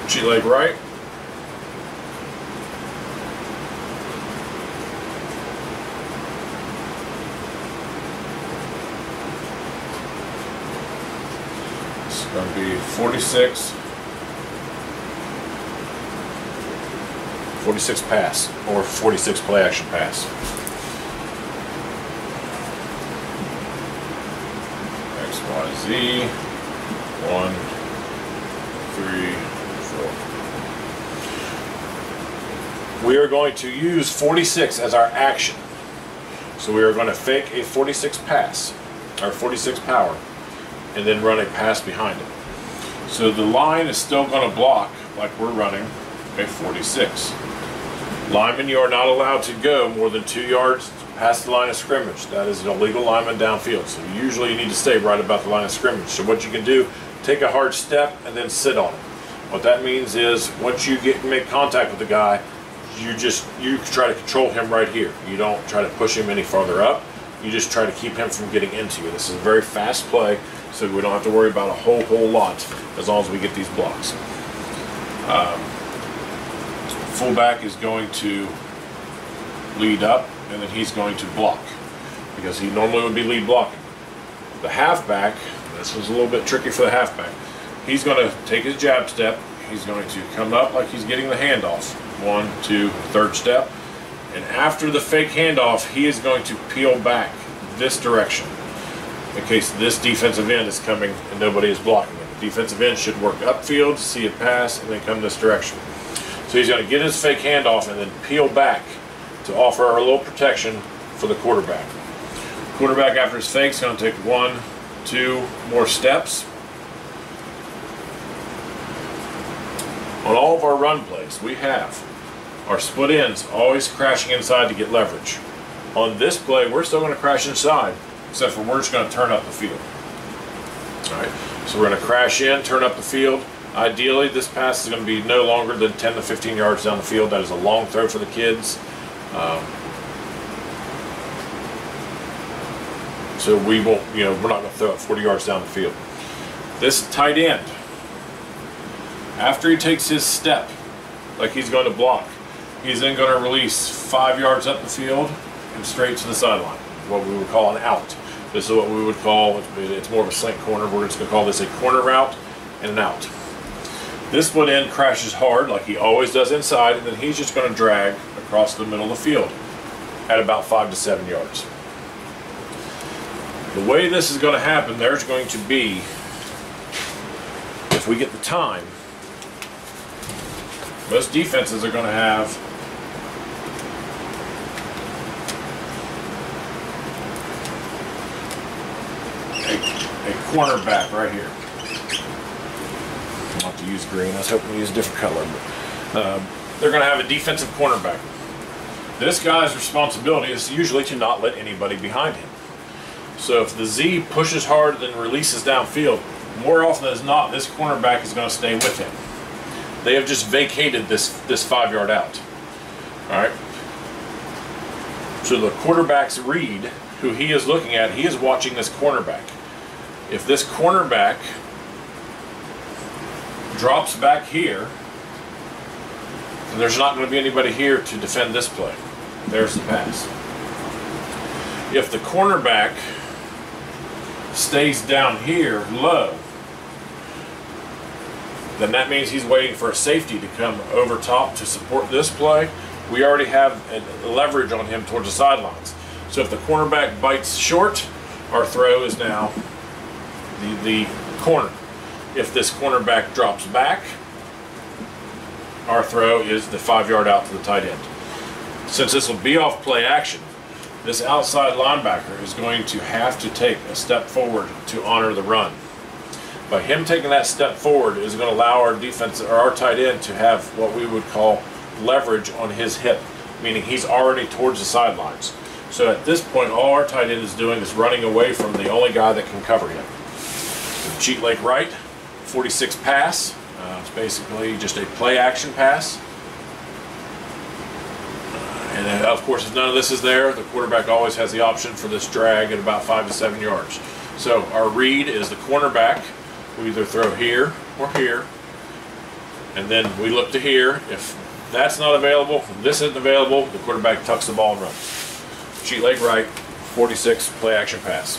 Cheat leg right. It's going to be 46 pass or 46 play action pass. X, Y, Z. 1, 3, 4. We are going to use 46 as our action. So we are going to fake a 46 pass, or 46 power, and then run a pass behind it. So the line is still going to block like we're running a 46. Linemen, you are not allowed to go more than 2 yards past the line of scrimmage. That is an illegal lineman downfield. So usually you need to stay right about the line of scrimmage. So what you can do, take a hard step and then sit on it. What that means is once you make contact with the guy, you try to control him right here. You don't try to push him any farther up. You just try to keep him from getting into you. This is a very fast play, so we don't have to worry about a whole lot as long as we get these blocks. Fullback is going to lead up, and then he's going to block because he normally would be lead blocking. The halfback, this was a little bit tricky for the halfback. He's going to take his jab step. He's going to come up like he's getting the handoff. 1, 2, third step. And after the fake handoff, he is going to peel back this direction in case this defensive end is coming and nobody is blocking it. The defensive end should work upfield, see it pass, and then come this direction. So he's going to get his fake handoff and then peel back to offer a little protection for the quarterback. Quarterback after his fake is going to take 1, 2 more steps. On all of our run plays, we have our split ends always crashing inside to get leverage. On this play, we're still going to crash inside, except for we're just going to turn up the field. All right, so we're going to crash in, turn up the field. Ideally, this pass is going to be no longer than 10 to 15 yards down the field. That is a long throw for the kids. So we won't, we're not going to throw it 40 yards down the field. This tight end, after he takes his step, like he's going to block, he's then going to release 5 yards up the field and straight to the sideline, what we would call an out. This is what we would call, it's more of a slant corner. We're just going to call this a corner route and an out. This split end crashes hard like he always does inside, and then he's just going to drag across the middle of the field at about 5 to 7 yards. The way this is going to happen, there's going to be, if we get the time, most defenses are going to have a cornerback right here. I'll have to use green. I was hoping to use a different color, but they're going to have a defensive cornerback. This guy's responsibility is usually to not let anybody behind him. So if the Z pushes hard and releases downfield, more often than not, this cornerback is going to stay with him. They have just vacated this 5 yard out. All right. So the quarterback's read, who he is looking at, he is watching this cornerback. If this cornerback drops back here, then there's not going to be anybody here to defend this play. There's the pass. If the cornerback stays down here low, then that means he's waiting for a safety to come over top to support this play. We already have a leverage on him towards the sidelines. So if the cornerback bites short, our throw is now the corner. If this cornerback drops back, our throw is the 5 yard out to the tight end. Since this will be off play action, this outside linebacker is going to have to take a step forward to honor the run. By him taking that step forward is going to allow our defense or our tight end to have what we would call leverage on his hip, meaning he's already towards the sidelines. So at this point, all our tight end is doing is running away from the only guy that can cover him. The cheat leg right, 46 pass. It's basically just a play action pass. And then, of course, if none of this is there, the quarterback always has the option for this drag at about 5 to 7 yards. So our read is the cornerback. We either throw here or here. And then we look to here. If that's not available, this isn't available, the quarterback tucks the ball and runs. Cheat leg right, 46, play action pass.